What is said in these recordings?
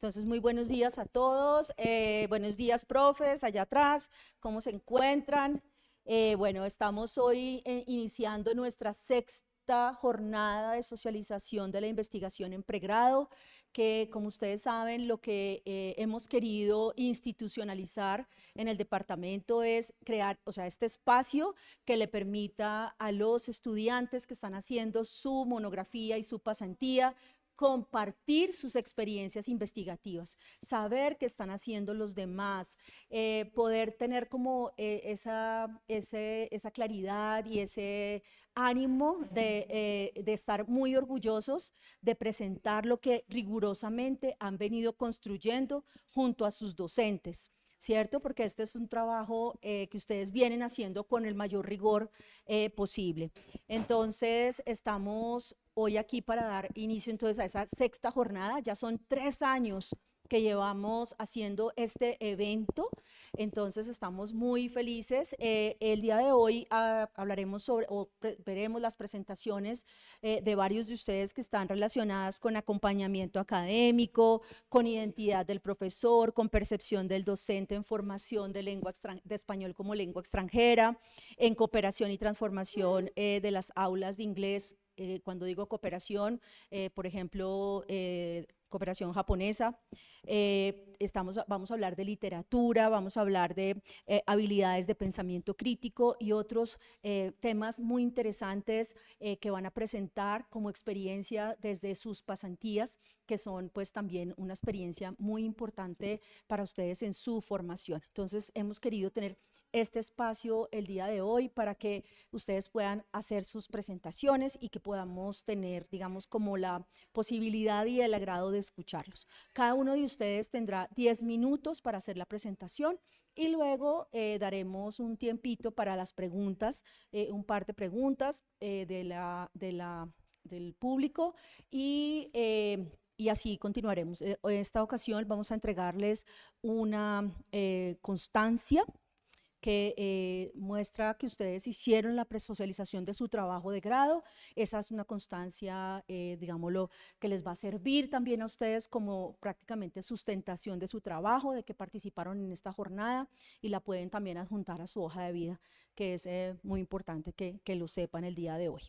Entonces, muy buenos días a todos. Buenos días, profes, allá atrás. ¿Cómo se encuentran? Bueno, estamos hoy iniciando nuestra sexta jornada de socialización de la investigación en pregrado, que como ustedes saben, lo que hemos querido institucionalizar en el departamento es crear, o sea, este espacio que le permita a los estudiantes que están haciendo su monografía y su pasantía compartir sus experiencias investigativas, saber qué están haciendo los demás, poder tener como esa claridad y ese ánimo de estar muy orgullosos de presentar lo que rigurosamente han venido construyendo junto a sus docentes. ¿Cierto? Porque este es un trabajo que ustedes vienen haciendo con el mayor rigor posible. Entonces, estamos hoy aquí para dar inicio entonces a esa sexta jornada. Ya son 3 años que llevamos haciendo este evento, entonces estamos muy felices. El día de hoy hablaremos sobre, o veremos las presentaciones de varios de ustedes que están relacionadas con acompañamiento académico, con identidad del profesor, con percepción del docente en formación de de español como lengua extranjera, en cooperación y transformación de las aulas de inglés. Cuando digo cooperación, por ejemplo, cooperación japonesa, vamos a hablar de literatura, vamos a hablar de habilidades de pensamiento crítico y otros temas muy interesantes que van a presentar como experiencia desde sus pasantías, que son pues también una experiencia muy importante para ustedes en su formación. Entonces hemos querido tener este espacio el día de hoy para que ustedes puedan hacer sus presentaciones y que podamos tener, digamos, como la posibilidad y el agrado de escucharlos. Cada uno de ustedes tendrá 10 minutos para hacer la presentación y luego daremos un tiempito para las preguntas, un par de preguntas del público y así continuaremos. En esta ocasión vamos a entregarles una constancia que muestra que ustedes hicieron la presocialización de su trabajo de grado. Esa es una constancia, digámoslo, que les va a servir también a ustedes como prácticamente sustentación de su trabajo, de que participaron en esta jornada, y la pueden también adjuntar a su hoja de vida, que es muy importante que lo sepan el día de hoy.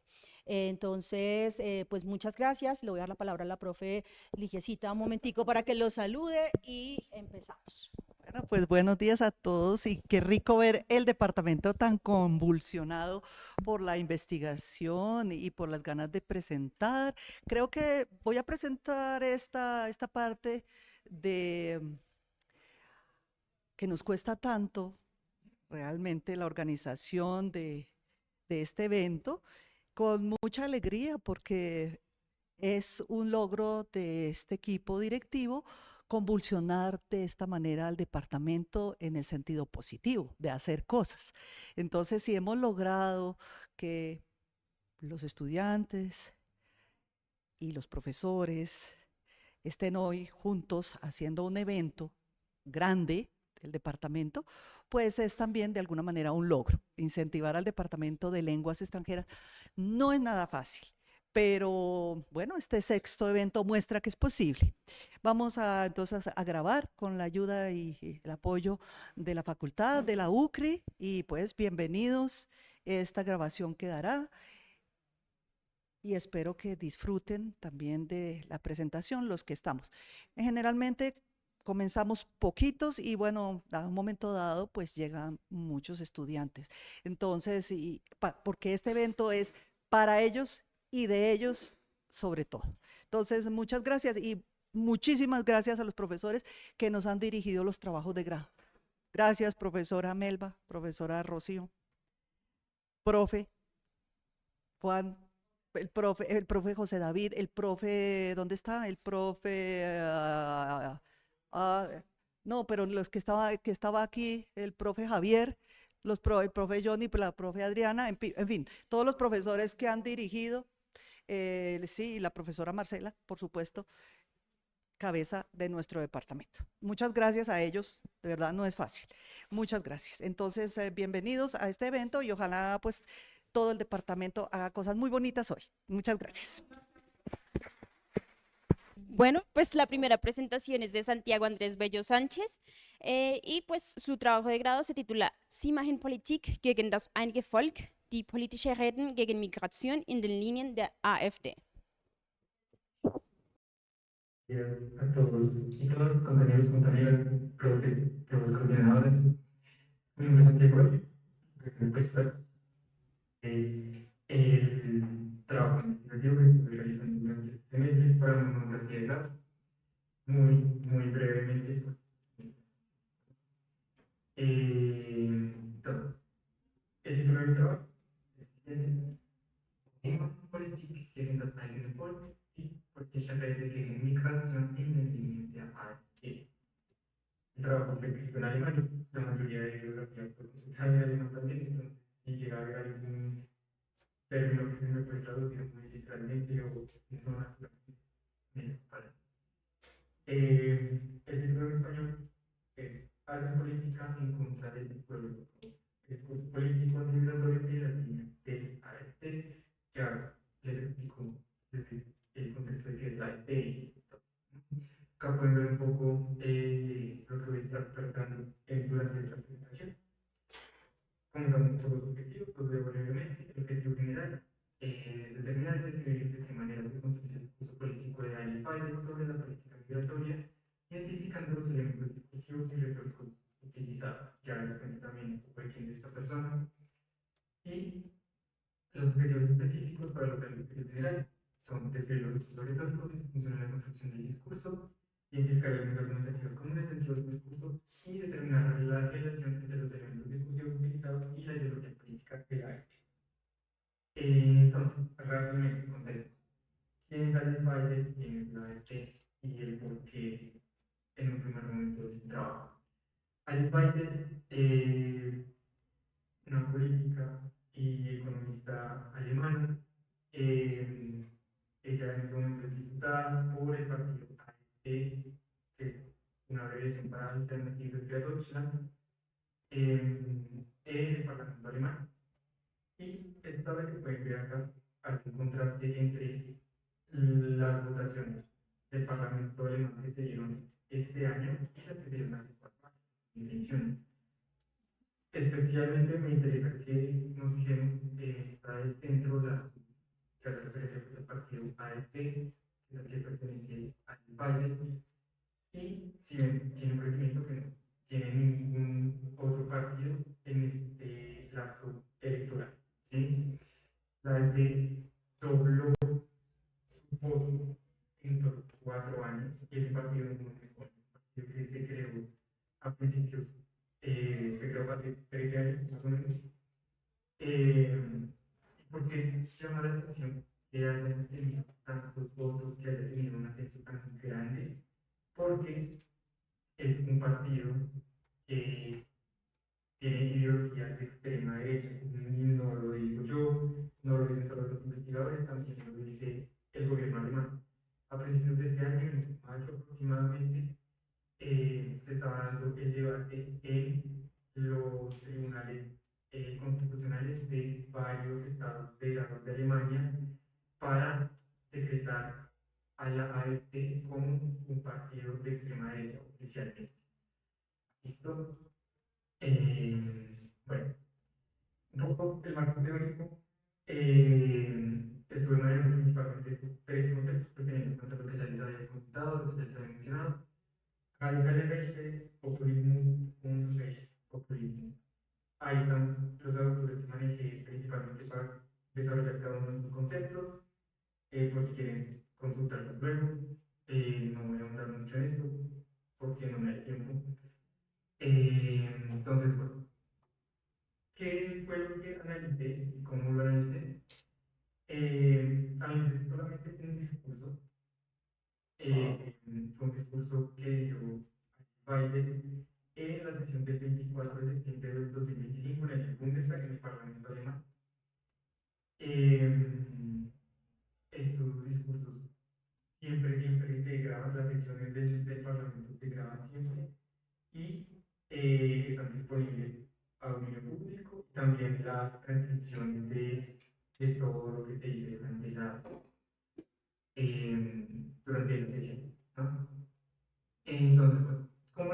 Entonces, pues muchas gracias. Le voy a dar la palabra a la profe Ligiecita un momentico para que lo salude y empezamos. Bueno, pues buenos días a todos y qué rico ver el departamento tan convulsionado por la investigación y por las ganas de presentar. Creo que voy a presentar esta parte de que nos cuesta tanto realmente la organización de este evento con mucha alegría porque es un logro de este equipo directivo convulsionar de esta manera al departamento en el sentido positivo, de hacer cosas. Entonces, si hemos logrado que los estudiantes y los profesores estén hoy juntos haciendo un evento grande del departamento, pues es también de alguna manera un logro. Incentivar al departamento de lenguas extranjeras no es nada fácil. Pero bueno, este sexto evento muestra que es posible. Vamos entonces a grabar con la ayuda y el apoyo de la facultad, de la UCRI, y pues bienvenidos. Esta grabación quedará y espero que disfruten también de la presentación los que estamos. Generalmente comenzamos poquitos y bueno, a un momento dado pues llegan muchos estudiantes. Entonces, porque este evento es para ellos y de ellos sobre todo. Entonces, muchas gracias y muchísimas gracias a los profesores que nos han dirigido los trabajos de grado. Gracias, profesora Melba, profesora Rocío, profe Juan, el profe José David, el profe, ¿dónde está? El profe, no, pero los que estaba aquí, el profe Javier, el profe Johnny, la profe Adriana, en fin, todos los profesores que han dirigido, sí, y la profesora Marcela, por supuesto, cabeza de nuestro departamento. Muchas gracias a ellos, de verdad no es fácil. Muchas gracias. Entonces, bienvenidos a este evento y ojalá pues todo el departamento haga cosas muy bonitas hoy. Muchas gracias. Bueno, pues la primera presentación es de Santiago Andrés Bello Sánchez y pues su trabajo de grado se titula Siebenpolitik gegen das einige Volk, die politische Reden gegen Migration in den Linien der AfD. Gracias a todos y todas, compañeros, compañeras, profes, los coordinadores. Mi nombre es Santiago, voy a empezar el trabajo investigativo que estoy realizando durante este semestre para una monografía de grado. Muy brevemente. Entonces, el título de mi trabajo es el siguiente: Politik gegen das eigene Volk, die politische Rede gegen Migration in den Linien der AfD. El trabajo fue escrito en alemán, la mayoría de bibliografías fue consultada en alemán también, entonces si llega a haber algún término que se me puede traducir muy literalmente o no naturalmente, me disculparán. El título en español es Arte política en contra del pueblo. Discurso político anti-migratorio de las líneas del AfD. Ya les explico desde el contexto de qué es la AfD. Acá pueden ver un poco lo que voy a estar tratando durante esta presentación. Comenzamos por los objetivos, los leo brevemente. El objetivo general es determinar y describir de qué manera se construye el discurso político de Alice Biden sobre la política migratoria, identificando los elementos discursivos y retóricos utilizados. Ya les cuento también un poco de quién es esta persona. Y los objetivos específicos para lograr el objetivo general son describir los recursos retóricos y su función en la construcción del discurso, identificar elementos argumentativos comunes dentro de su discurso y determinar la relación entre los elementos discursivos utilizados y la ideología política que hay. Entonces, rápidamente, contexto. ¿Quién es Alice Biden? ¿Quién es la AfD? Y el por qué en un primer momento de este trabajo. Alice Biden es una política y economista alemana. Ella en este momento es diputada por el partido AfD, que es una abreviación para Alternative für Deutschland, en el Parlamento alemán. Y esta vez que pueden ver acá algún contraste entre las votaciones del Parlamento alemán que se dieron este año y las que se dieron hace 4 años, 2021. Especialmente me interesa que nos fijemos está el centro, que hace referencia pues, al partido AfD, que es al que pertenece a Biden, y si ven, tiene un crecimiento que no tiene ningún otro partido en este lapso electoral. ¿Sí? La AfD dobló sus votos en solo 4 años y es un partido muy mejor, un partido que se creó a principios, se creó hace 13 años más o menos. Porque llama la atención que hayan tenido tantos votos, que haya tenido un ascenso tan grande, porque es un partido que tiene ideologías de extrema derecha, y no lo digo yo, no lo dicen solo los investigadores, también lo dice el gobierno alemán. A principios de este año, en mayo aproximadamente, se estaba dando el debate en los tribunales constitucionales de varios estados federados de Alemania para decretar a la AfD como un partido de extrema derecha oficialmente. ¿Listo? Bueno, un poco el marco teórico. Estuve manejando principalmente estos tres conceptos, pues teniendo en cuenta lo que ya les había contado, lo que ya les había mencionado. Radicale Rechte, Populismus und Rechtspopulismus. Ahí están los autores que manejé principalmente para desarrollar cada uno de estos conceptos, por si quieren consultarlos luego. No voy a ahondar mucho en esto porque no me da tiempo. Entonces, bueno, ¿qué fue lo que analicé y cómo lo analicé? Analicé solamente un discurso. Fue un discurso que dio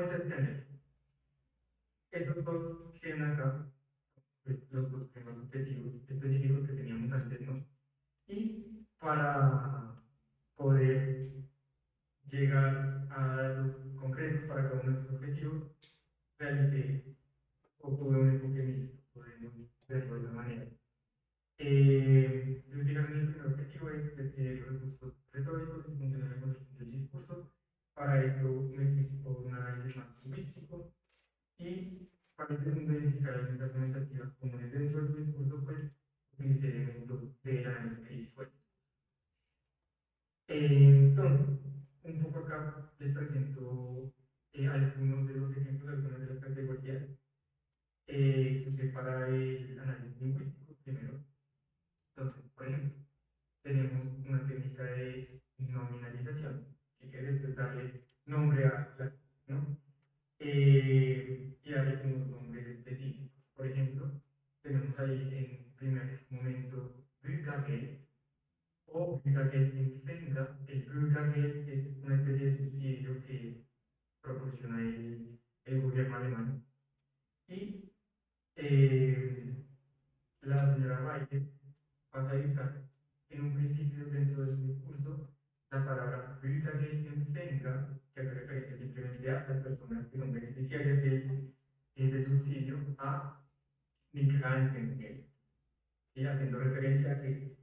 se hace análisis? Estos dos que ven acá, pues los dos primeros objetivos específicos que teníamos antes, ¿no? Y para poder llegar a datos concretos para cada uno de estos objetivos, realicé o tuve un enfoque mixto, podemos verlo de esa manera. Si se fijan, el primer objetivo es describir los recursos retóricos y funcionar la construcción del discurso. Para esto me fui por un análisis más lingüístico y para el segundo identificar las argumentativas comunes dentro de su discurso, pues utilicé elementos del análisis crítico. Entonces, un poco acá les presento algunos de los ejemplos, algunas de las categorías que usé para el análisis lingüístico primero. Entonces, por ejemplo, tenemos una técnica de nominalización, que es esto, es darle nombre a las cosas, ¿no? Y darle unos nombres específicos. Por ejemplo, tenemos ahí en primer momento Bürgergeld o Bürgergeldempfänger. El Bürgergeld es una especie de subsidio que proporciona el gobierno alemán. Y la señora Weide pasa a usar en un principio dentro de su discurso la palabra Bürgergeldempfänger, que hace referencia simplemente a las personas que son beneficiarias del subsidio, a Migrantengeld, ¿sí? Haciendo referencia a que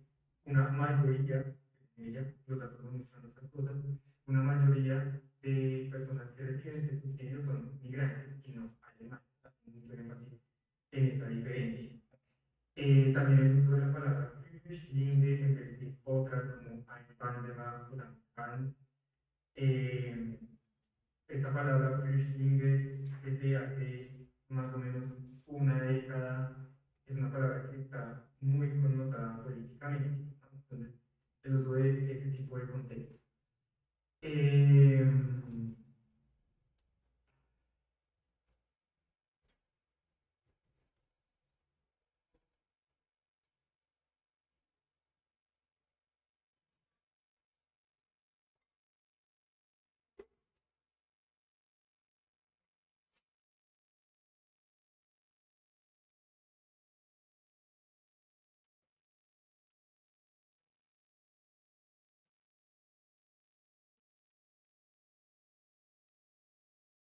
una mayoría, ella, los datos no muestran otras cosas, una mayoría de personas que reciben este subsidio son migrantes y no alemanes. Mucho énfasis en esta diferencia. También el uso de la palabra Flüchtlinge en vez de otras como Einwanderer o Afghan. Esta palabra Flüchtlinge desde hace más o menos una década es una palabra que está muy connotada políticamente, ¿no? Entonces, el uso de este tipo de conceptos. Eh,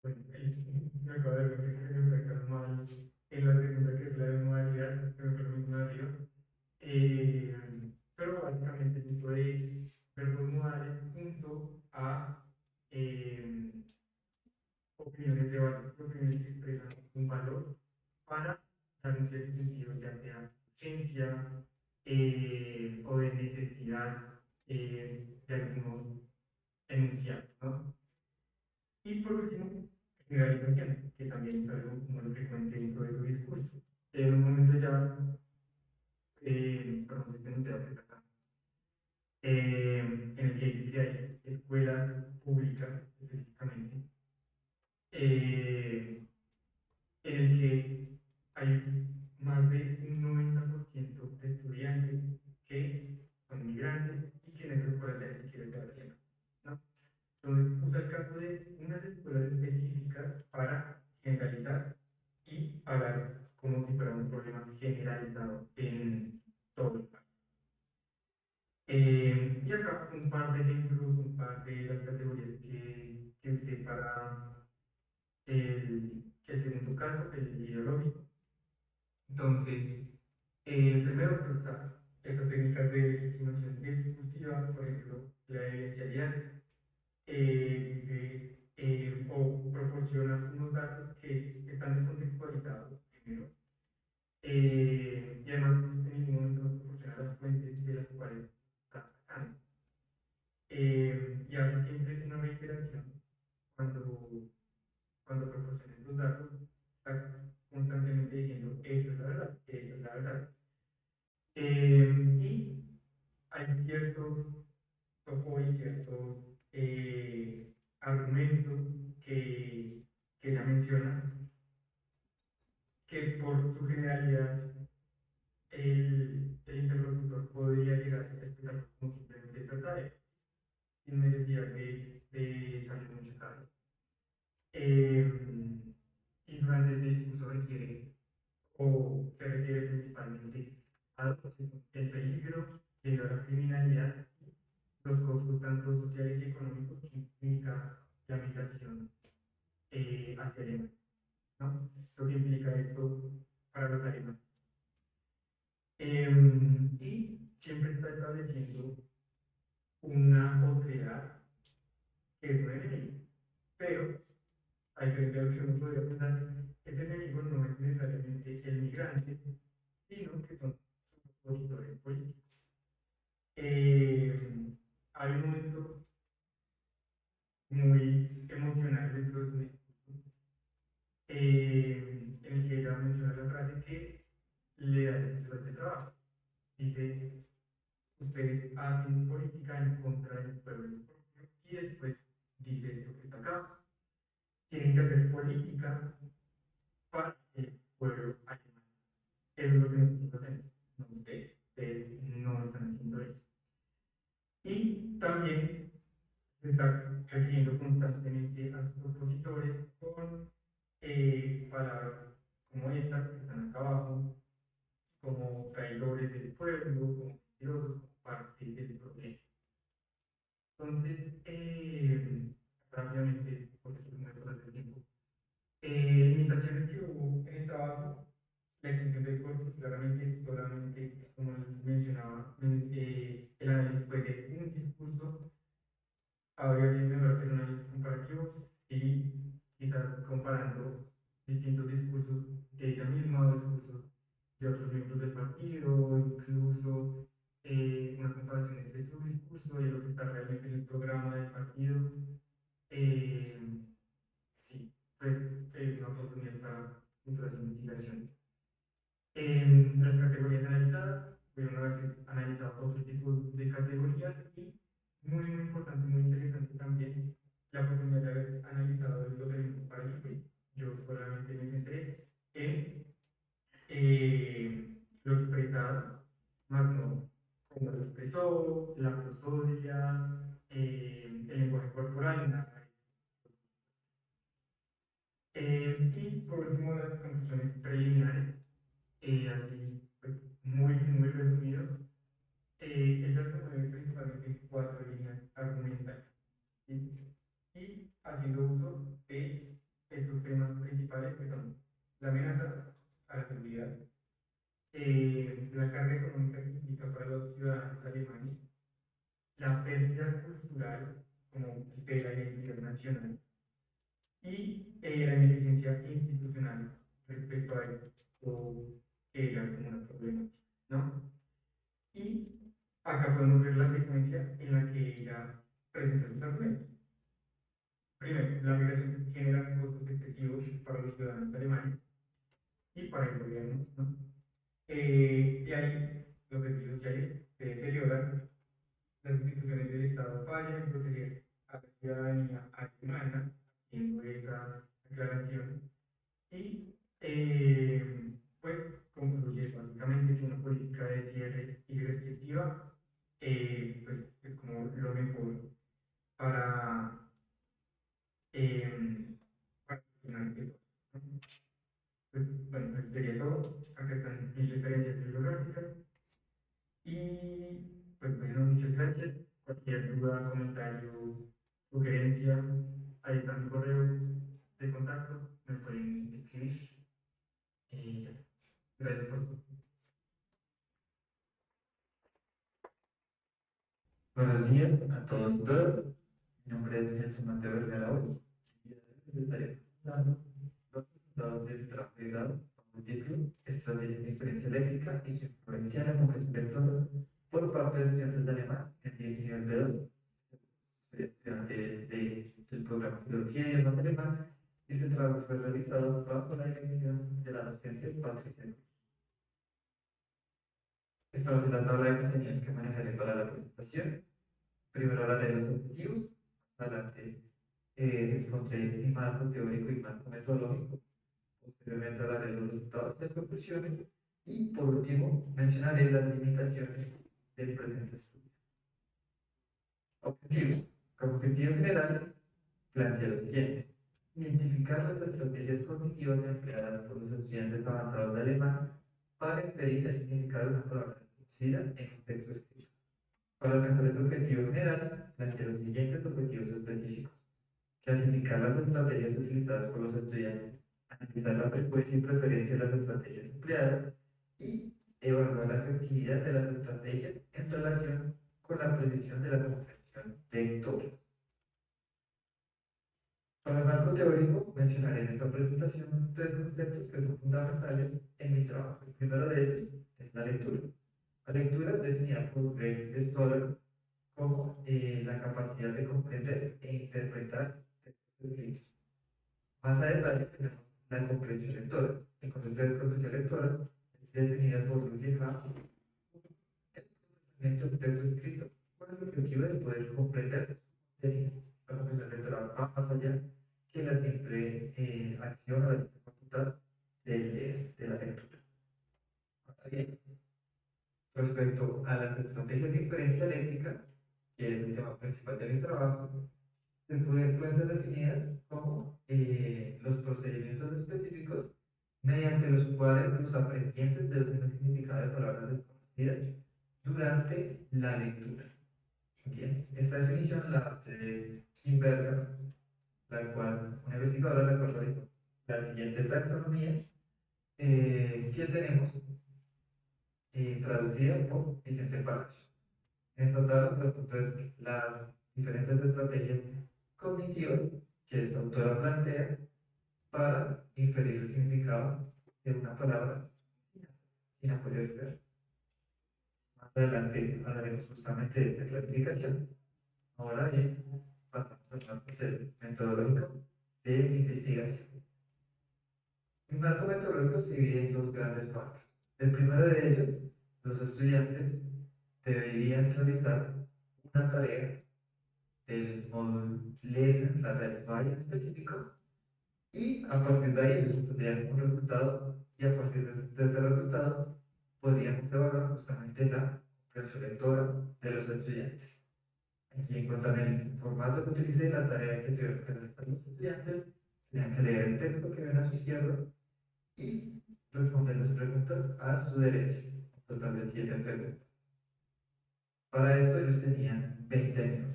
bueno, me acabo de ver que se me fue acá mal en la segunda, que es la de modalidad, se me fue muy arriba. Eh, pero básicamente el uso de verbos modales junto a eh, opiniones de valores, opiniones que expresan un valor para dar un cierto sentido, ya sea urgencia o de necesidad de algunos enunciados, ¿no? Y por último, generalización, que también es algo muy frecuente dentro de su discurso. En un momento ya, perdón, este enunciado que está acá, en el que dice que hay escuelas públicas específicamente, en el que hay más de un 90% de estudiantes que son migrantes y que en esas escuelas ya ni siquiera se habla alemán, ¿no? Entonces, usa el caso de unas escuelas específicas para generalizar y hablar como si fuera un problema generalizado en todo el país. Y acá un par de ejemplos, un par de las categorías que usé para el segundo caso, el ideológico. Entonces, primero, pues, está estas técnicas de legitimación discursiva, por ejemplo, la evidencialidad, dice o proporciona unos datos que están descontextualizados, primero, y además en ningún momento nos proporciona las fuentes de las cuales está sacando. Y hace siempre una reiteración cuando proporciona estos datos, está constantemente diciendo, esta es la verdad, esta es la verdad. Y hay ciertos topos y ciertos argumentos que ella menciona, que por su generalidad el interlocutor podría llegar a explicar como simplemente verdades, sin necesidad de salir mucho cabeza. hacia Alemania, ¿no? Lo que implica esto para los alemanes. Y siempre está estableciendo una otredad que es un enemigo. Pero, a diferencia de lo que uno podría pensar, ese enemigo no es necesariamente el migrante, sino que son sus opositores políticos. Hay un momento muy emocional dentro de su discurso, en el que ella menciona la frase que le da el título a este trabajo. Dice, ustedes hacen política en contra del pueblo, y después dice esto que está acá, tienen que hacer política para el pueblo alemán. Eso es lo que nosotros hacemos, no ustedes no están haciendo eso. Y también se está refiriendo constantemente a sus opositores con palabras como estas que están acá abajo, como traidores del pueblo, como mentirosos, como parte del problema. Entonces, rápidamente, porque es muy importante el tiempo, limitaciones que hubo en el trabajo, la extensión del corpus, claramente, solamente, como mencionaba, el análisis fue de un discurso. Habría sido mejor hacer un análisis comparativo, sí, quizás comparando distintos discursos de ella misma o discursos de otros miembros del partido, incluso una comparación entre su discurso y lo que está realmente en el programa del partido. Eh, sí, pues es una oportunidad para futuras investigaciones. Las categorías analizadas, pudieron haberse analizado otro tipo de categorías y muy, muy importante, muy interesante también la oportunidad de haber analizado los elementos paralímpicos. Yo solamente me centré en lo expresado, más no cómo lo expresó, la prosodia, el lenguaje corporal, nada. Y por último, las conclusiones preliminares, así pues muy, muy resumido. Ella se mueve principalmente en cuatro líneas argumentales, ¿sí? Y haciendo uso de estos temas principales que son la amenaza a la seguridad, la carga económica que implica para los ciudadanos alemanes, la pérdida cultural como de la identidad nacional y la ineficiencia institucional respecto a esto que ella como una problemática, ¿no? Y acá podemos ver la secuencia en la que ella presenta sus argumentos. Primero, la migración genera costos excesivos para los ciudadanos alemanes y para el gobierno, ¿no? De ahí, los servicios sociales se deterioran, las instituciones del Estado fallan en proteger a la ciudadanía alemana, haciendo esa aclaración, y pues concluye básicamente que una política de cierre y restrictiva pues es como lo mejor para, para gestionar este proceso, ¿no? Pues bueno, eso sería todo. Acá están mis referencias bibliográficas y pues bueno, muchas gracias. Cualquier duda, comentario, sugerencia, ahí está mi correo de contacto, me pueden escribir. Ya. Gracias por todo. Buenos días a todos y todas. Mi nombre es Nelson Mateo Vergara Hoy. Les estaré presentando los resultados del trabajo de grado bajo el título Estrategias de Inferencia Léxica y su influencia en la comprensión lectora por parte de estudiantes de alemán en el nivel B2. Soy estudiante del programa Filología y Idiomas Alemán y este trabajo fue realizado bajo la dirección de la docente Patricia Cruz. Estamos en la tabla de contenidos que manejaré para la presentación. Primero hablaré de los objetivos, adelante expondré mi marco teórico y marco metodológico, posteriormente hablaré de los resultados y las conclusiones, y por último mencionaré las limitaciones del presente estudio. Objetivos. Como objetivo general, plantea lo siguiente: identificar las estrategias cognitivas empleadas por los estudiantes avanzados de alemán para inferir el significado de una palabra traducida en contexto escrito. Para alcanzar este objetivo general, plantea los siguientes objetivos específicos. clasificar las estrategias utilizadas por los estudiantes, analizar la frecuencia y preferencia de las estrategias empleadas y evaluar la efectividad de las estrategias en relación con la precisión de la comprensión lectora. Para el marco teórico, mencionaré en esta presentación tres conceptos que son fundamentales en mi trabajo. El primero de ellos es la lectura. La lectura es definida por Greg Stoller como la capacidad de comprender e interpretar textos escritos. Más a detalle tenemos la comprensión lectora. El concepto de comprensión lectora es definida por Ludwig Hahn, el procesamiento de un texto escrito con el objetivo de poder comprender su contenido. La comprensión lectora va más allá que la simple acción o la simple facultad de la lectura. Ahora bien, respecto a las estrategias de inferencia léxica, que es el tema principal de mi trabajo, pueden ser definidas como los procedimientos específicos mediante los cuales los aprendientes deducen el significado de palabras desconocidas durante la lectura. Bien, esta definición la hace Kim Berger, la cual, una investigadora la cual realizó la siguiente taxonomía que tenemos traducida por Vicente Palacio. En esta tabla podemos ver las diferentes estrategias cognitivas que esta autora plantea para inferir el significado de una palabra sin apoyo externo. Más adelante hablaremos justamente de esta clasificación. Ahora bien, pasamos al marco metodológico de investigación. El marco metodológico se divide en dos grandes partes. El primero de ellos, los estudiantes deberían realizar una tarea del módulo Lesson, la tarea vaya específico, y a partir de ahí ellos tendrían un resultado, y a partir de este resultado podríamos evaluar justamente la comprensión lectora de los estudiantes. Aquí encuentran el formato que utilicé, la tarea que tuvieron que realizar los estudiantes, tenían que leer el texto que ven a su izquierda y responder las preguntas a su derecha, un total de 7 preguntas. Para eso ellos tenían 20 minutos.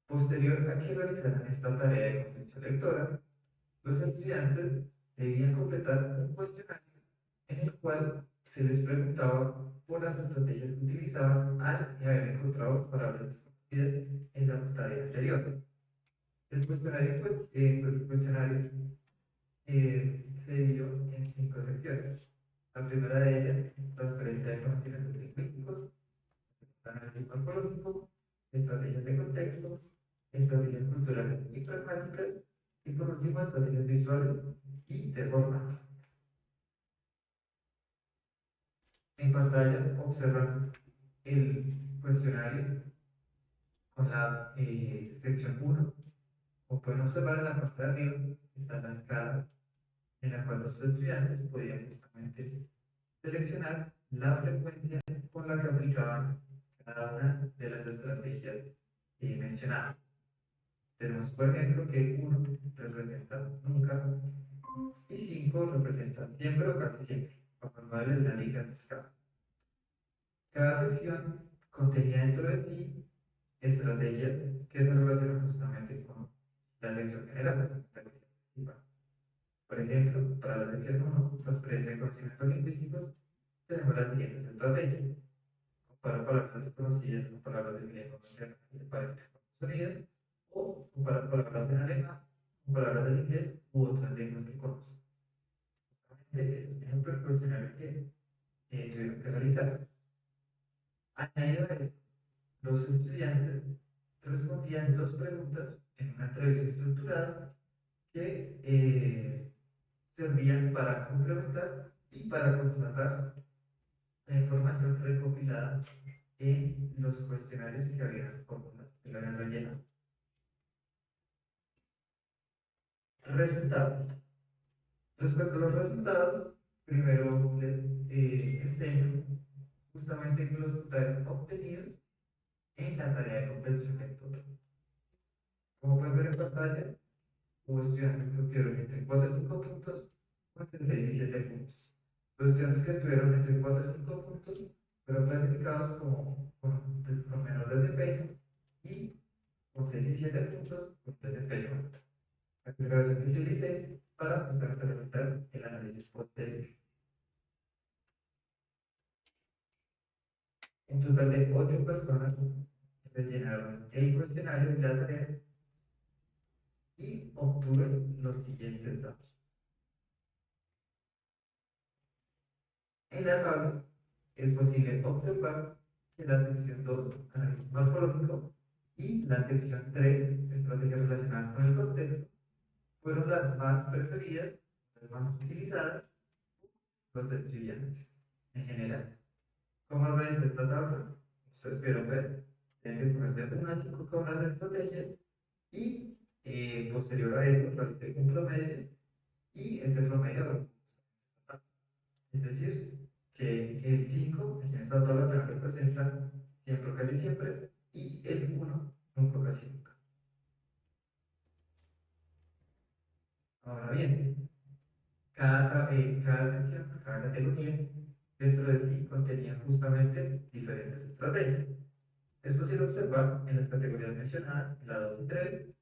Posterior a que realizaran esta tarea de comprensión lectora, los estudiantes debían completar un cuestionario en el cual se les preguntaba por las estrategias que utilizaban al haber encontrado palabras desconocidas en la tarea anterior. El cuestionario, se dividió en 5 secciones. La primera de ellas, transferencia de conocimientos lingüísticos, análisis morfológico, estrategias de contexto, estrategias culturales y pragmáticas, y por último, estrategias visuales y de formato. En pantalla observan el cuestionario con la sección 1. Como pueden observar en la parte de arriba está la escala en la cual los estudiantes podían justamente seleccionar la frecuencia con la que aplicaban cada una de las estrategias mencionadas. Tenemos, por ejemplo, que 1 representa nunca y 5 representa siempre o casi siempre, bajo el modelo de la Likert escala. Cada sección contenía dentro de sí estrategias que se relacionan justamente con la sección general, la categoría principal. Por ejemplo, para la sección 1, transferencia de conocimientos lingüísticos, tenemos las siguientes estrategias. Comparar palabras desconocidas con palabras de mi lengua materna que se parezcan con su sonido, o comparar palabras en alemán con palabras en inglés u otras lenguas que conozco. Justamente es un ejemplo del cuestionario que tuvieron que realizar. Añadido a esto, los estudiantes respondían 2 preguntas en una entrevista estructurada que servían para complementar y para constatar la información recopilada en los cuestionarios que habían fórmulas que lo habían rellenado. Resultados. Respecto a los resultados, primero les enseño justamente los puntajes obtenidos en la tarea de comprensión lectora. Como pueden ver en pantalla, hubo estudiantes que obtuvieron entre 4 y 5 puntos o entre 6 y 7 puntos. Los estudiantes que tuvieron entre 4 y 5 puntos fueron clasificados con menor desempeño y con 6 y 7 puntos por desempeño alto. La configuración que utilicé para justamente realizar el análisis posterior. Un total de 8 personas rellenaron el cuestionario y la tarea y obtuve los siguientes datos. En la tabla es posible observar que la sección 2, análisis morfológico, y la sección 3, estrategias relacionadas con el contexto, fueron las más preferidas, las más utilizadas por los estudiantes en general. ¿Cómo organiza esta tabla? Ustedes pudieron ver, tienen que escoger de 1 a 5 con las estrategias y posterior a eso realicé un promedio y este promedio, es decir, que el 5 en esta tabla también representa siempre o casi siempre y el 1 nunca casi nunca. Ahora bien, cada sección, cada categoría dentro de sí contenía justamente diferentes estrategias. Es posible observar en las categorías mencionadas, en la 2 y 3,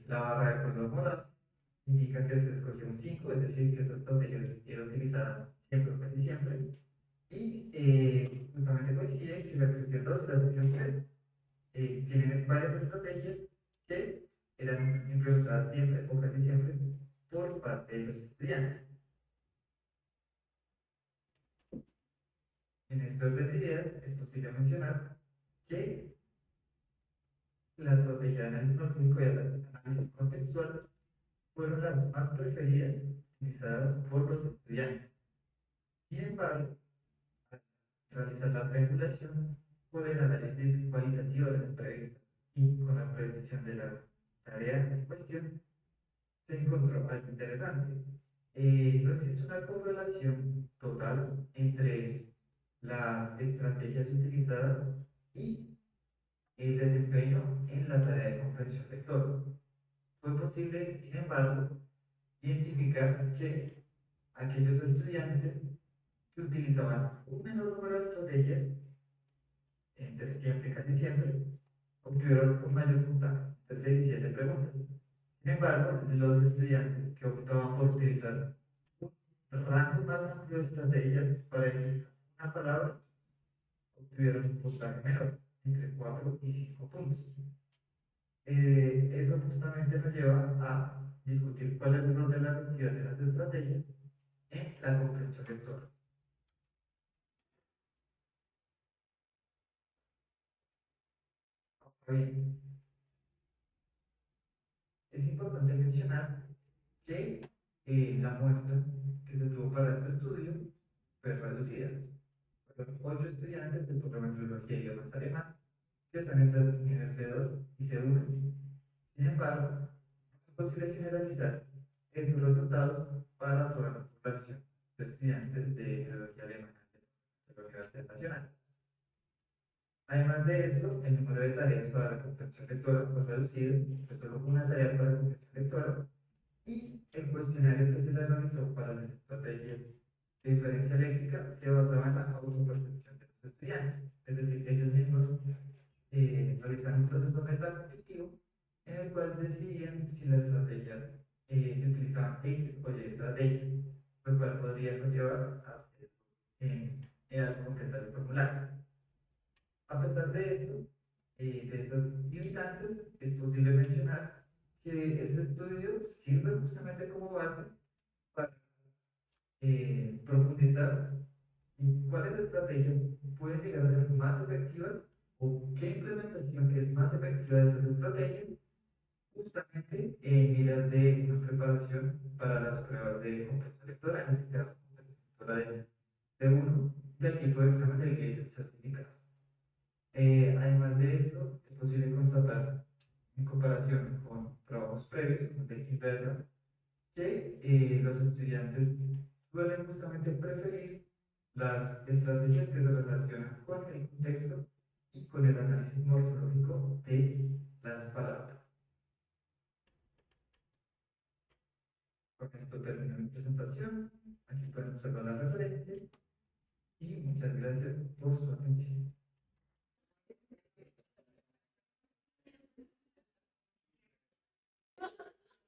la barra de color morado indica que se escogió un 5, es decir, que esta estrategia era utilizada siempre o casi siempre. Y justamente coincide que la sección 2 y la sección 3 tienen varias estrategias que eran implementadas siempre o casi siempre por parte de los estudiantes. En este orden de ideas es posible mencionar que la estrategia de análisis morfológico y análisis contextual fueron las más preferidas utilizadas por los estudiantes. Sin embargo, al realizar la triangulación con el análisis cualitativo de las entrevistas y con la precisión de la tarea en cuestión, se encontró algo interesante. No existe una correlación total entre las estrategias utilizadas y el desempeño en la tarea de comprensión lectora. Fue posible, sin embargo, identificar que aquellos estudiantes que utilizaban un menor número de estrategias, entre siempre y casi siempre, obtuvieron un mayor puntaje, entre 6 y 7 preguntas. Sin embargo, los estudiantes que optaban por utilizar un rango más amplio de estrategias para elegir una palabra, obtuvieron un puntaje menor, entre 4 y 5 puntos. Eso justamente nos lleva a discutir cuál es el rol de la efectividad de las estrategias en la comprensión lectora. Bien, es importante mencionar que la muestra que se tuvo para este estudio fue reducida. Fueron 8 estudiantes del programa de Filología y Idiomas Alemán que están entre el nivel B2 y C1. Sin embargo, es posible generalizar estos resultados para toda la población de estudiantes de Filología Alemana de la Universidad Nacional. Además de eso, el número de tareas para la comprensión lectora fue reducido, fue solo una tarea para la comprensión lectora, y el cuestionario que se le realizó para las estrategias de diferencia léxica se basaba en la autopercepción de los estudiantes, es decir, ellos mismos realizaron un proceso metacognitivo en el cual decidían si la estrategia, si utilizaban X o Y estrategia, lo cual podría conllevar a hacer al completar el formulario. A pesar de eso, de esas limitantes, es posible mencionar que este estudio sirve justamente como base para profundizar en cuáles estrategias pueden llegar a ser más efectivas o qué implementación es más efectiva de esas estrategias justamente en miras de una preparación para las pruebas de comprensión lectora, en este caso, comprensión lectora de 1 del tipo de examen del GATE certificado. Además de esto, es posible constatar, en comparación con trabajos previos, como de Kimberger, que los estudiantes suelen justamente preferir las estrategias que se relacionan con el contexto y con el análisis morfológico de las palabras. Con esto termino mi presentación. Aquí pueden observar las referencias y muchas gracias por su atención.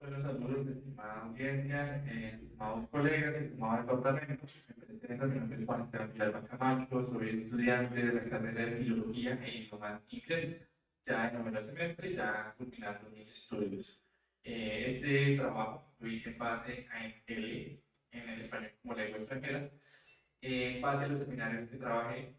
Buenos saludos, estimada audiencia, estimados colegas, estimado departamento. Me presento, mi nombre es Juan Esteban Villalba Camacho, soy estudiante de la carrera de Filología e Idiomas Inglés, ya en noveno semestre, ya culminando mis estudios. Este trabajo lo hice en base a L, en el español como lengua extranjera, en base a los seminarios que trabajé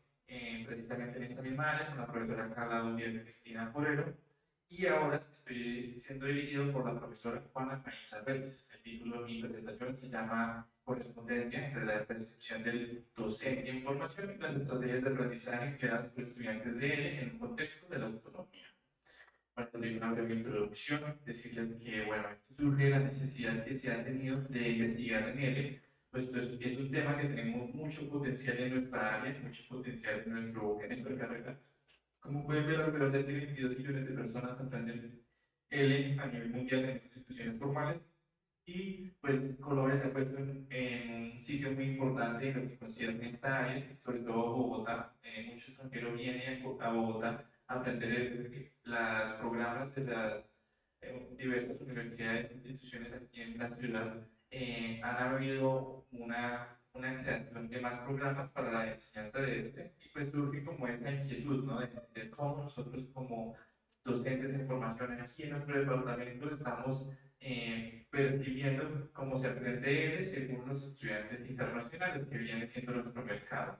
precisamente en esta misma área con la profesora Carla Duvier Cristina Forero, y ahora estoy siendo dirigido por la profesora Juana Maíza Reyes. El título de mi presentación se llama Correspondencia entre la percepción del docente en formación y las estrategias de aprendizaje creadas por estudiantes de él en un contexto de la autonomía. Para tener una breve introducción, decirles que, bueno, esto surge de la necesidad que se ha tenido de investigar en él, pues es un tema que tenemos mucho potencial en nuestra área, mucho potencial en nuestra carrera. Como pueden ver, alrededor de 22 millones de personas aprenden L a nivel mundial en instituciones formales y pues Colombia se ha puesto en un sitio muy importante en lo que concierne esta área, sobre todo Bogotá. Muchos extranjeros vienen a Bogotá a aprender los programas de las diversas universidades e instituciones aquí en la ciudad. Han habido una creación de más programas para la enseñanza de este, y pues surge como esa inquietud, ¿no? De cómo nosotros como docentes en formación aquí en nuestro departamento estamos percibiendo cómo se aprende él según los estudiantes internacionales, que viene siendo nuestro mercado.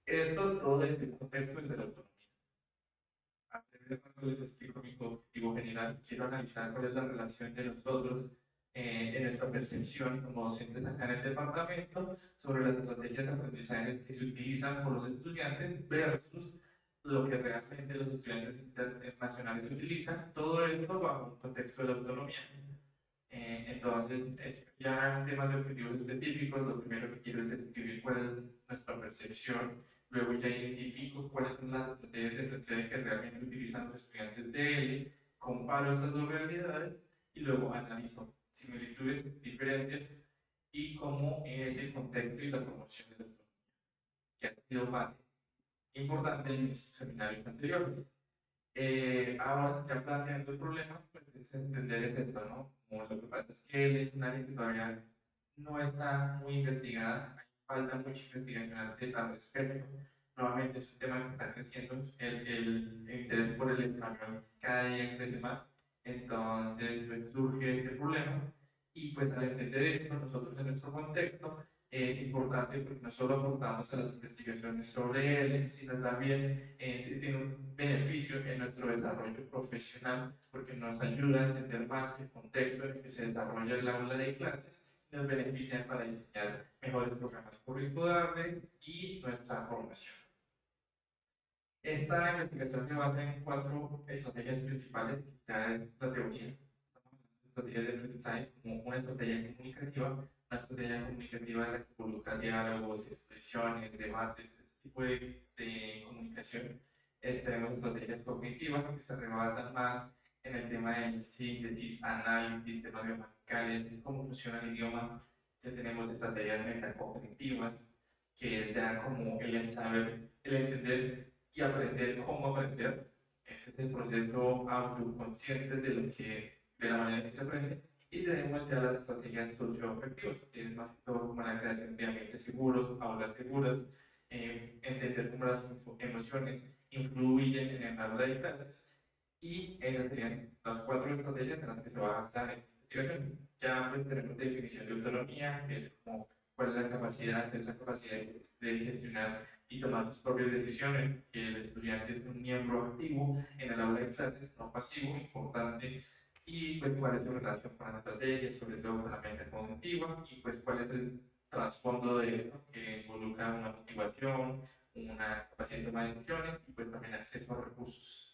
Esto todo desde el contexto de la autonomía. Antes de cuando les explico mi objetivo general, quiero analizar cuál es la relación de nosotros en nuestra percepción como docentes acá en el departamento sobre las estrategias de aprendizaje que se utilizan por los estudiantes versus lo que realmente los estudiantes internacionales utilizan, todo esto bajo un contexto de la autonomía. Entonces, ya en temas de objetivos específicos, lo primero que quiero es describir cuál es nuestra percepción, luego ya identifico cuáles son las estrategias de aprendizaje que realmente utilizan los estudiantes de él, comparo estas dos realidades y luego analizo similitudes, diferencias y cómo es el contexto y la promoción de la autonomía, que ha sido más importante en mis seminarios anteriores. Ahora, ya planteando el problema, pues es entender es esto, ¿no? Como lo que pasa es que él es un área que todavía no está muy investigada, hay falta mucha investigación al respecto. Nuevamente es un tema que está creciendo, el interés por el español cada día crece más, entonces pues surge este problema y pues al entender esto, nosotros en nuestro contexto, es importante porque no solo aportamos a las investigaciones sobre él, sino también tiene un beneficio en nuestro desarrollo profesional porque nos ayuda a entender más el contexto en el que se desarrolla el aula de clases y nos beneficia para diseñar mejores programas curriculares y nuestra formación. Esta investigación se basa en 4 estrategias principales, que ya es la teoría. Estrategia de aprendizaje como una estrategia comunicativa, una estrategia comunicativa en la que involucra diálogos, expresiones, debates, este tipo de comunicación. Tenemos estrategias cognitivas que se rebatan más en el tema de síntesis, análisis, temas gramaticales, cómo funciona el idioma. Ya tenemos estrategias metacognitivas, que es ya como el saber, el entender y aprender cómo aprender. Ese es el proceso autoconsciente de la manera que se aprende. Y tenemos ya las estrategias socioafectivas, que es más que todo como la creación de ambientes seguros, aulas seguras, entender cómo las emociones influyen en el aula de clases. Y esas serían las 4 estrategias en las que se va a basar esta investigación. Ya pues tenemos definición de autonomía, que es como cuál es la capacidad, de gestionar y tomar sus propias decisiones, que el estudiante es un miembro activo en el aula de clases, no pasivo, importante, y pues cuál es su relación con la estrategia, sobre todo con la mente cognitiva, y pues cuál es el trasfondo de esto, que involucra una motivación, una capacidad de toma de decisiones y pues también acceso a recursos.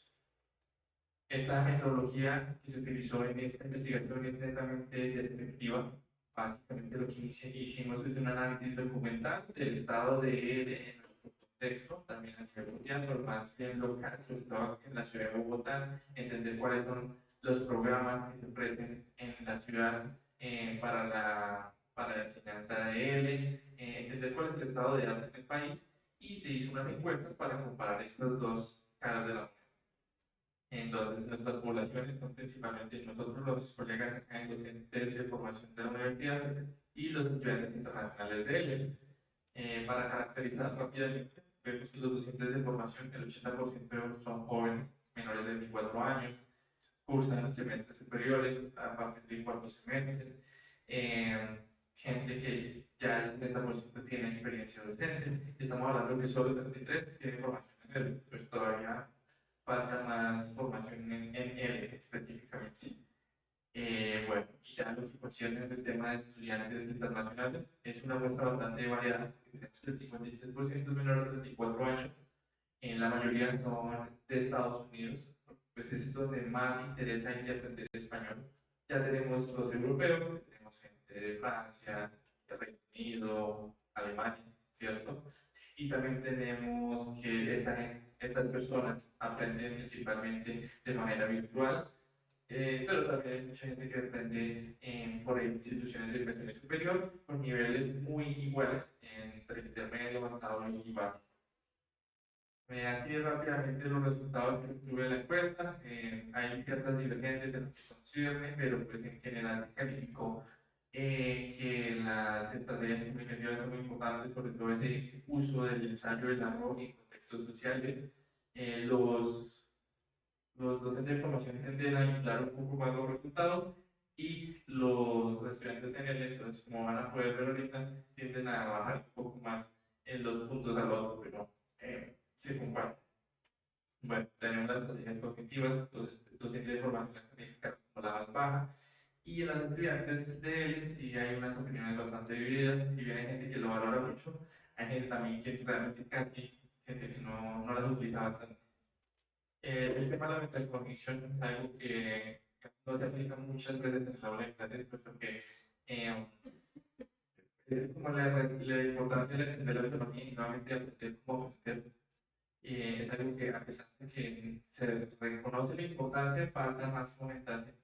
Esta metodología que se utilizó en esta investigación es netamente descriptiva. Básicamente lo que hicimos es un análisis documental del estado de nuestro contexto, también a nivel mundial, pero más bien local, sobre todo en la ciudad de Bogotá, entender cuáles son los programas que se ofrecen en la ciudad para la enseñanza de él, entender cuál es el estado de arte en el país, y se hizo unas encuestas para comparar estas dos caras de la moneda. Entonces, nuestras poblaciones son principalmente nosotros, los colegas acá en docentes de formación de la universidad y los estudiantes internacionales de ella. Para caracterizar rápidamente, vemos que los docentes de formación, el 80% son jóvenes menores de 24 años, cursan semestres superiores a partir del cuarto semestre, gente que ya el 70% tiene experiencia docente, estamos hablando que solo el 33% tiene formación en él, pues todavía falta más formación en él específicamente. Bueno, y ya lo que concierne el tema de estudiantes internacionales, es una muestra bastante variada. Tenemos el 53% menores de 34 años, la mayoría son de Estados Unidos, pues es donde más interés hay de aprender español. Ya tenemos los europeos, tenemos gente de Francia, de Reino Unido, Alemania, ¿cierto? Y también tenemos que estas personas aprenden principalmente de manera virtual, pero también hay mucha gente que aprende por instituciones de educación superior con niveles muy iguales entre intermedio, avanzado y básico. Así rápidamente los resultados que obtuve de la encuesta, hay ciertas divergencias en lo que concierne, pero pues en general se calificó que las estrategias comunicativas son muy importantes, sobre todo ese uso del ensayo del amor en contextos sociales. Los docentes de formación tienden a inflar un poco más los resultados y los estudiantes en el, entonces como van a poder ver ahorita, tienden a bajar un poco más en los puntos al otro, pero se comparte. Bueno, tenemos las estrategias cognitivas, los docentes de formación la calificaron como la más baja, y en las estudiantes de él sí hay unas opiniones bastante divididas, si bien hay gente que lo valora mucho, hay gente también que realmente casi siente que no las utiliza bastante. El tema de la metacognición es algo que no se aplica muchas veces en la aula de clases, puesto que es como la importancia de entender la autonomía y nuevamente aprender cómo aprender. Es algo que a pesar de que se reconoce la importancia, falta más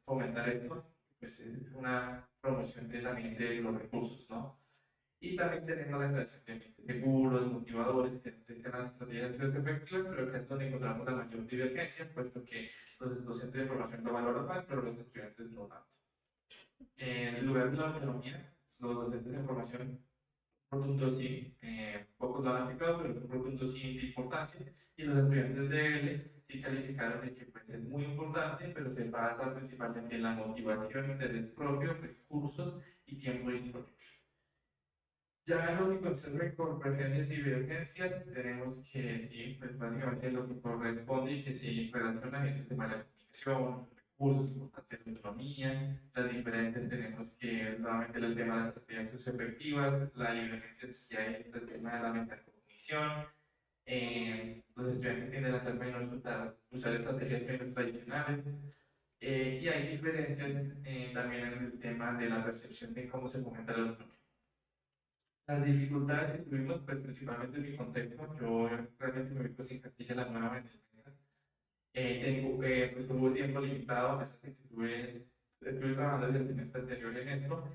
fomentar esto, pues es una promoción también de los recursos, ¿no? Y también tenemos la creación de ambientes seguros, motivadores, que aplican las estrategias efectivas, pero que es donde encontramos la mayor divergencia, puesto que los docentes de formación lo valoran más, pero los estudiantes no tanto. En lugar de la autonomía, los docentes de formación rotundo sí, pocos lo han aplicado, pero es un rotundo sí de importancia, y los estudiantes de L sí calificaron de que pues, es muy importante, pero se basa principalmente en la motivación, interés propio, recursos y tiempo disponible. Ya en lo que concerne convergencias y divergencias, tenemos que sí, pues básicamente lo que corresponde y que se relaciona es el tema de la comunicación, recursos, importancia de la autonomía. Las diferencias tenemos que nuevamente el tema de las estrategias socioafectivas, la divergencia que hay entre el tema de la metacognición. Los estudiantes tienden a hacer menos usar estrategias menos tradicionales. Y hay diferencias también en el tema de la percepción de cómo se fomenta la autonomía. Las dificultades que tuvimos, pues principalmente en mi contexto, yo realmente me vi pues en Castilla la Nueva en pues tuve tiempo limitado, a pesar de que estuve trabajando desde el semestre anterior en esto,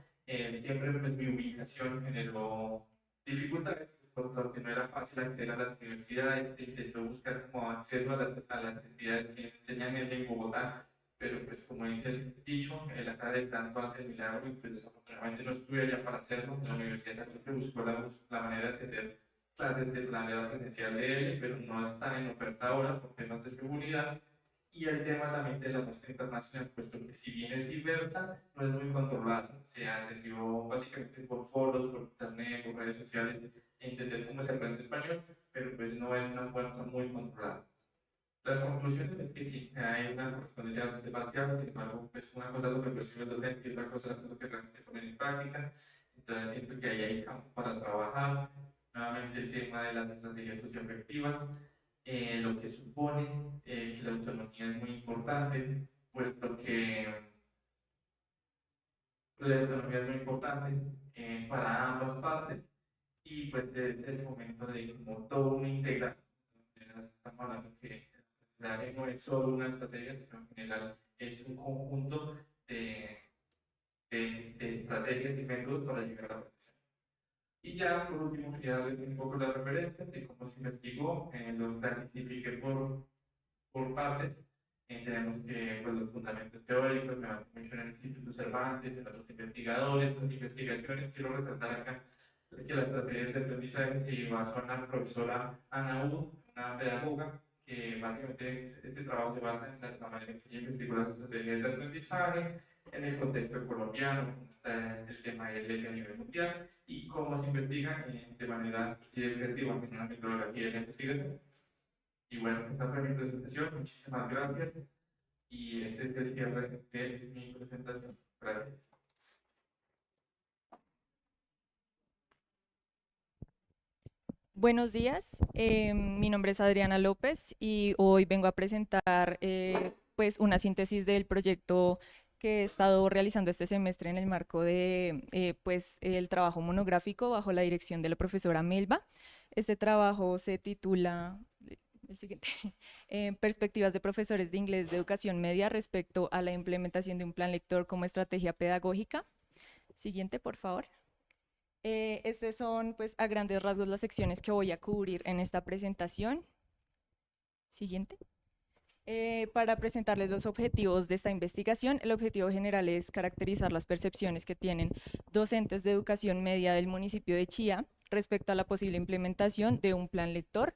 siempre pues mi ubicación generó dificultades, porque no era fácil acceder a las universidades, se intentó buscar como acceso a las entidades que enseñan en Bogotá, pero pues como dice el dicho, la cara del santo hace el milagro y pues desafortunadamente no estuve allá para hacerlo. La universidad se buscó la manera de tener clases de manera presencial de él, pero no están en oferta ahora por temas de seguridad. Y el tema también de la muestra internacional, puesto que si bien es diversa, no es muy controlada. Se atendió básicamente por foros, por internet, por redes sociales, entender cómo se aprende español, pero pues no es una fuerza muy controlada. Las conclusiones es que sí, hay una correspondencia bastante parcial, sin embargo, pues una cosa es lo que percibe el docente y otra cosa es lo que realmente ponen en práctica. Entonces siento que ahí hay campo para trabajar. Nuevamente el tema de las estrategias socioafectivas, lo que supone que la autonomía es muy importante, puesto que la autonomía es muy importante para ambas partes y pues es el momento de como todo un integral. Estamos hablando que el aprendizaje no es solo una estrategia, sino en general es un conjunto de estrategias y métodos para llegar a aprendizaje. Y ya por último quería darles un poco las referencias de cómo se investigó, lo clasifiqué por partes. Tenemos que, pues, los fundamentos teóricos, me baso mucho en el Instituto Cervantes, en otros investigadores, las investigaciones. Quiero resaltar acá que la estrategia de aprendizaje se basó en la profesora Ana Udo, una pedagoga, que básicamente este trabajo se basa en la manera en que ella investigó las estrategias de aprendizaje, en el contexto colombiano, cómo está el tema del eje a nivel mundial y cómo se investiga de manera directiva en una metodología de la investigación. Y bueno, esta fue mi presentación. Muchísimas gracias. Y este es el cierre de mi presentación. Gracias. Buenos días, mi nombre es Adriana López y hoy vengo a presentar pues una síntesis del proyecto que he estado realizando este semestre en el marco de pues el trabajo monográfico bajo la dirección de la profesora Melba. Este trabajo se titula el siguiente, Perspectivas de profesores de inglés de educación media respecto a la implementación de un plan lector como estrategia pedagógica. Siguiente, por favor. Estas son, pues, a grandes rasgos las secciones que voy a cubrir en esta presentación. Siguiente. Para presentarles los objetivos de esta investigación, el objetivo general es caracterizar las percepciones que tienen docentes de educación media del municipio de Chía respecto a la posible implementación de un plan lector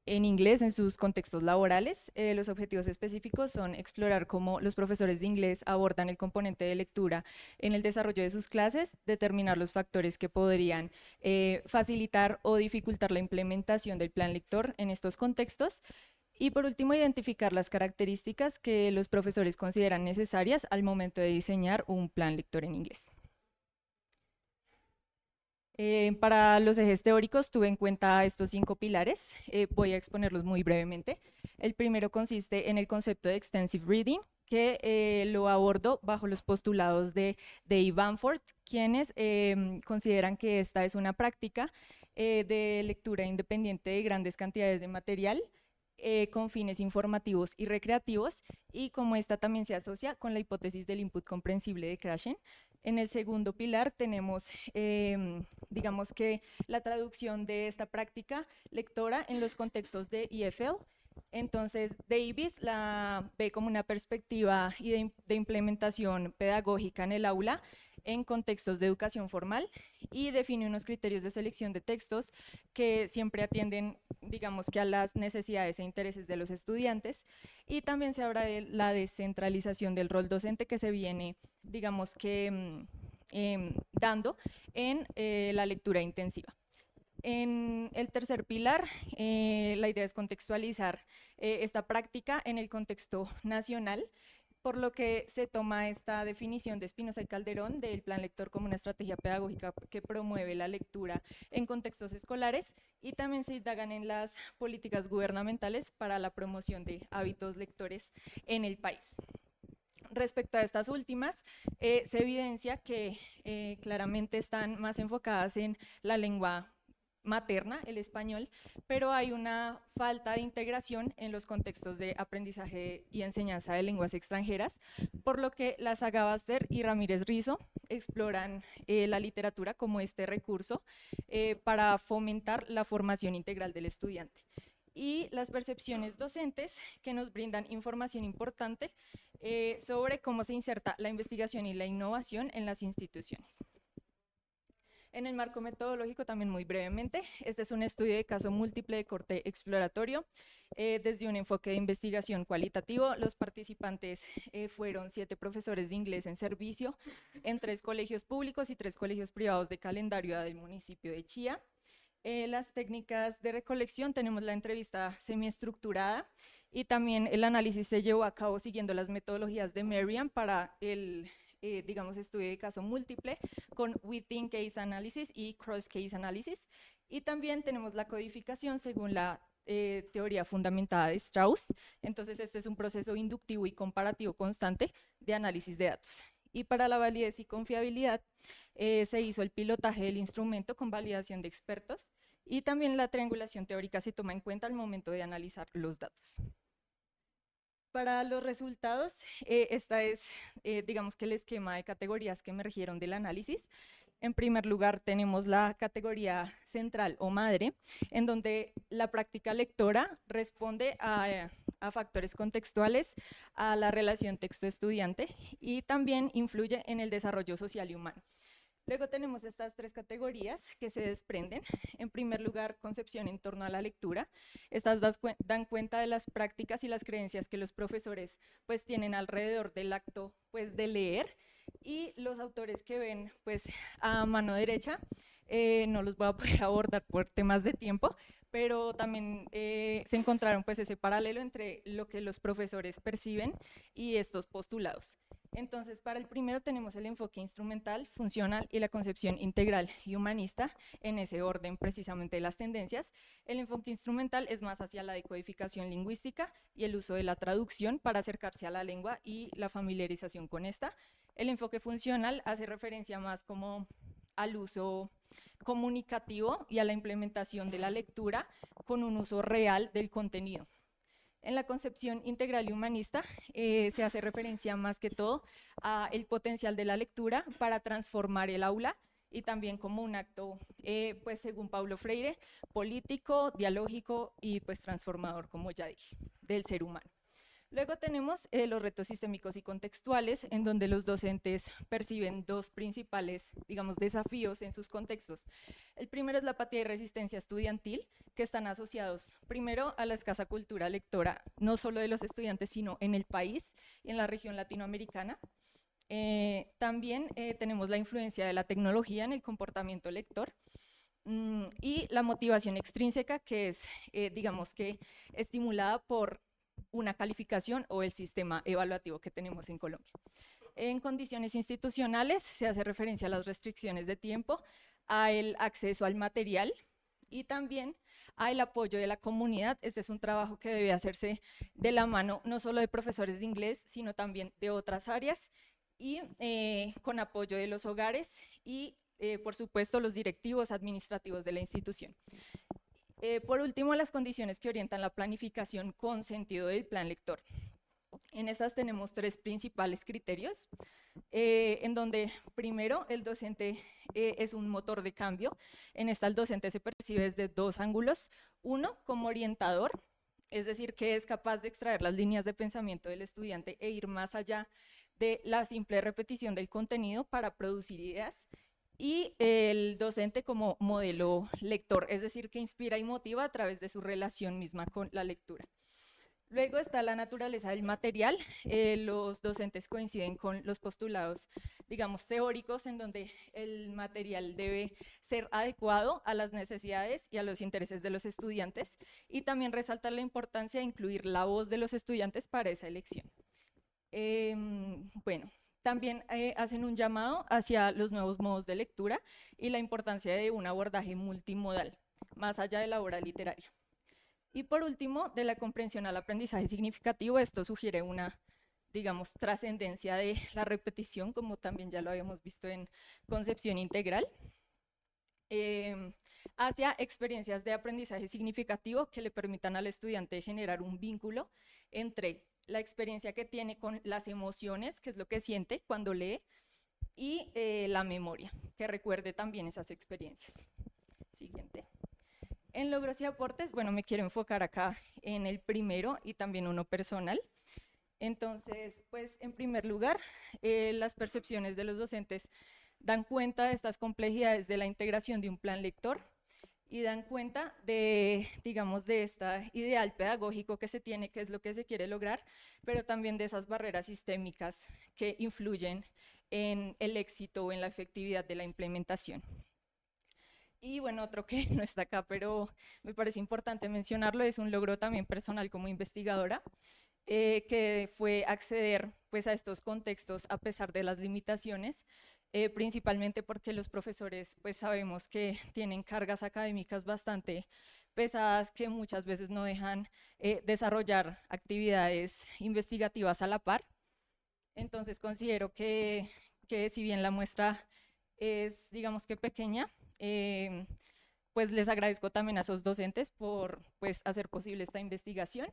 en inglés en sus contextos laborales. Los objetivos específicos son explorar cómo los profesores de inglés abordan el componente de lectura en el desarrollo de sus clases, determinar los factores que podrían facilitar o dificultar la implementación del plan lector en estos contextos. Y por último, identificar las características que los profesores consideran necesarias al momento de diseñar un plan lector en inglés. Para los ejes teóricos tuve en cuenta estos 5 pilares, voy a exponerlos muy brevemente. El primero consiste en el concepto de extensive reading, que lo abordo bajo los postulados de Day Bamford, quienes consideran que esta es una práctica de lectura independiente de grandes cantidades de material con fines informativos y recreativos, y como esta también se asocia con la hipótesis del input comprensible de Krashen. En el segundo pilar tenemos, digamos que la traducción de esta práctica lectora en los contextos de EFL. Entonces, Davis la ve como una perspectiva de implementación pedagógica en el aula en contextos de educación formal y define unos criterios de selección de textos que siempre atienden, digamos que a las necesidades e intereses de los estudiantes, y también se habla de la descentralización del rol docente que se viene, digamos que dando en la lectura intensiva. En el tercer pilar, la idea es contextualizar esta práctica en el contexto nacional, por lo que se toma esta definición de Espinosa y Calderón del plan lector como una estrategia pedagógica que promueve la lectura en contextos escolares, y también se indagan en las políticas gubernamentales para la promoción de hábitos lectores en el país. Respecto a estas últimas, se evidencia que claramente están más enfocadas en la lengua materna, el español, pero hay una falta de integración en los contextos de aprendizaje y enseñanza de lenguas extranjeras, por lo que la Saga Baster y Ramírez Rizo exploran la literatura como este recurso para fomentar la formación integral del estudiante. Y las percepciones docentes, que nos brindan información importante sobre cómo se inserta la investigación y la innovación en las instituciones. En el marco metodológico, también muy brevemente, este es un estudio de caso múltiple de corte exploratorio desde un enfoque de investigación cualitativo. Los participantes fueron 7 profesores de inglés en servicio en 3 colegios públicos y 3 colegios privados de calendario del municipio de Chía. Las técnicas de recolección, tenemos la entrevista semiestructurada y también el análisis se llevó a cabo siguiendo las metodologías de Merriam para el digamos, estudio de caso múltiple con within case analysis y cross case analysis, y también tenemos la codificación según la teoría fundamentada de Strauss. Entonces este es un proceso inductivo y comparativo constante de análisis de datos. Y para la validez y confiabilidad se hizo el pilotaje del instrumento con validación de expertos, y también la triangulación teórica se toma en cuenta al momento de analizar los datos. Para los resultados, esta es, digamos que el esquema de categorías que emergieron del análisis. En primer lugar, tenemos la categoría central o madre, en donde la práctica lectora responde a a factores contextuales, a la relación texto-estudiante y también influye en el desarrollo social y humano. Luego tenemos estas tres categorías que se desprenden. En primer lugar, concepción en torno a la lectura. Estas dan cuenta de las prácticas y las creencias que los profesores pues tienen alrededor del acto pues de leer, y los autores que ven pues a mano derecha no los voy a poder abordar por temas de tiempo, pero también se encontraron pues ese paralelo entre lo que los profesores perciben y estos postulados. Entonces, para el primero tenemos el enfoque instrumental, funcional y la concepción integral y humanista, en ese orden precisamente de las tendencias. El enfoque instrumental es más hacia la decodificación lingüística y el uso de la traducción para acercarse a la lengua y la familiarización con esta. El enfoque funcional hace referencia más como al uso comunicativo y a la implementación de la lectura con un uso real del contenido. En la concepción integral y humanista se hace referencia más que todo al potencial de la lectura para transformar el aula y también como un acto, pues según Paulo Freire, político, dialógico y pues transformador, como ya dije, del ser humano. Luego tenemos los retos sistémicos y contextuales, en donde los docentes perciben dos principales, digamos, desafíos en sus contextos. El primero es la apatía y resistencia estudiantil, que están asociados primero a la escasa cultura lectora, no solo de los estudiantes, sino en el país y en la región latinoamericana. También tenemos la influencia de la tecnología en el comportamiento lector, y la motivación extrínseca, que es, digamos que, estimulada por una calificación o el sistema evaluativo que tenemos en Colombia. En condiciones institucionales se hace referencia a las restricciones de tiempo, al acceso al material y también al apoyo de la comunidad. Este es un trabajo que debe hacerse de la mano no solo de profesores de inglés, sino también de otras áreas y con apoyo de los hogares y, por supuesto, los directivos administrativos de la institución. Por último, las condiciones que orientan la planificación con sentido del plan lector. En estas tenemos tres principales criterios, en donde primero el docente es un motor de cambio. En esta el docente se percibe desde dos ángulos. Uno, como orientador, es decir, que es capaz de extraer las líneas de pensamiento del estudiante e ir más allá de la simple repetición del contenido para producir ideas. Y el docente como modelo lector, es decir, que inspira y motiva a través de su relación misma con la lectura. Luego está la naturaleza del material. Los docentes coinciden con los postulados, digamos, teóricos, en donde el material debe ser adecuado a las necesidades y a los intereses de los estudiantes, y también resaltar la importancia de incluir la voz de los estudiantes para esa elección. Bueno. También hacen un llamado hacia los nuevos modos de lectura y la importancia de un abordaje multimodal, más allá de la obra literaria. Y por último, de la comprensión al aprendizaje significativo, esto sugiere una, digamos, trascendencia de la repetición, como también ya lo habíamos visto en concepción integral, hacia experiencias de aprendizaje significativo que le permitan al estudiante generar un vínculo entre la experiencia que tiene con las emociones, que es lo que siente cuando lee, y la memoria, que recuerde también esas experiencias. Siguiente. En logros y aportes, bueno, me quiero enfocar acá en el primero y también uno personal. Entonces, pues, en primer lugar, las percepciones de los docentes dan cuenta de estas complejidades de la integración de un plan lector, y dan cuenta de, digamos, de este ideal pedagógico que se tiene, que es lo que se quiere lograr, pero también de esas barreras sistémicas que influyen en el éxito o en la efectividad de la implementación. Y bueno, otro que no está acá, pero me parece importante mencionarlo, es un logro también personal como investigadora, que fue acceder pues, a estos contextos a pesar de las limitaciones, principalmente porque los profesores pues sabemos que tienen cargas académicas bastante pesadas que muchas veces no dejan desarrollar actividades investigativas a la par. Entonces considero que si bien la muestra es, digamos que pequeña, pues les agradezco también a esos docentes por pues, hacer posible esta investigación.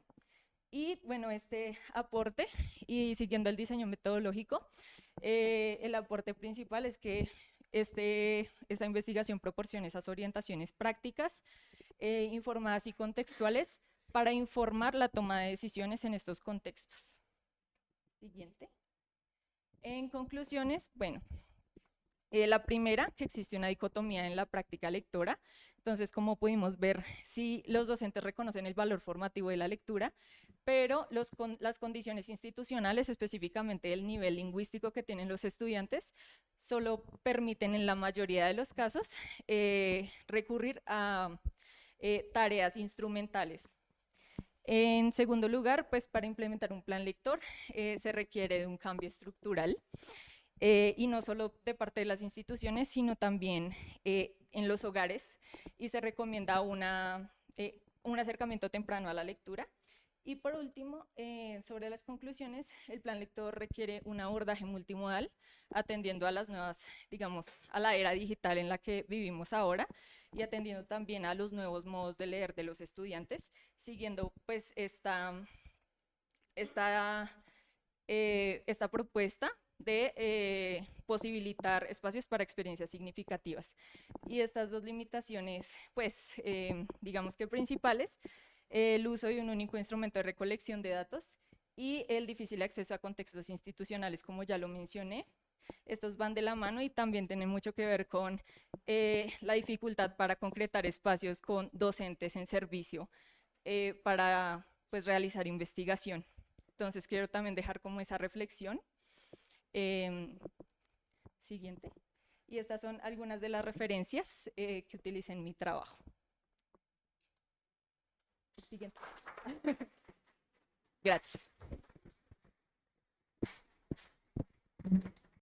Y bueno, este aporte, y siguiendo el diseño metodológico, el aporte principal es que esta investigación proporciona esas orientaciones prácticas, informadas y contextuales para informar la toma de decisiones en estos contextos. Siguiente. En conclusiones, bueno, la primera, que existe una dicotomía en la práctica lectora. Entonces, como pudimos ver, sí, los docentes reconocen el valor formativo de la lectura, pero las condiciones institucionales, específicamente el nivel lingüístico que tienen los estudiantes, solo permiten en la mayoría de los casos recurrir a tareas instrumentales. En segundo lugar, pues para implementar un plan lector se requiere de un cambio estructural. Y no solo de parte de las instituciones, sino también en los hogares, y se recomienda un acercamiento temprano a la lectura. Y por último, sobre las conclusiones, el plan lector requiere un abordaje multimodal, atendiendo a las nuevas, digamos, a la era digital en la que vivimos ahora, y atendiendo también a los nuevos modos de leer de los estudiantes, siguiendo pues esta propuesta de posibilitar espacios para experiencias significativas. Y estas dos limitaciones, pues, digamos que principales, el uso de un único instrumento de recolección de datos y el difícil acceso a contextos institucionales, como ya lo mencioné. Estos van de la mano y también tienen mucho que ver con la dificultad para concretar espacios con docentes en servicio para pues, realizar investigación. Entonces, quiero también dejar como esa reflexión. Siguiente. Y estas son algunas de las referencias que utilicé en mi trabajo. Siguiente. Gracias.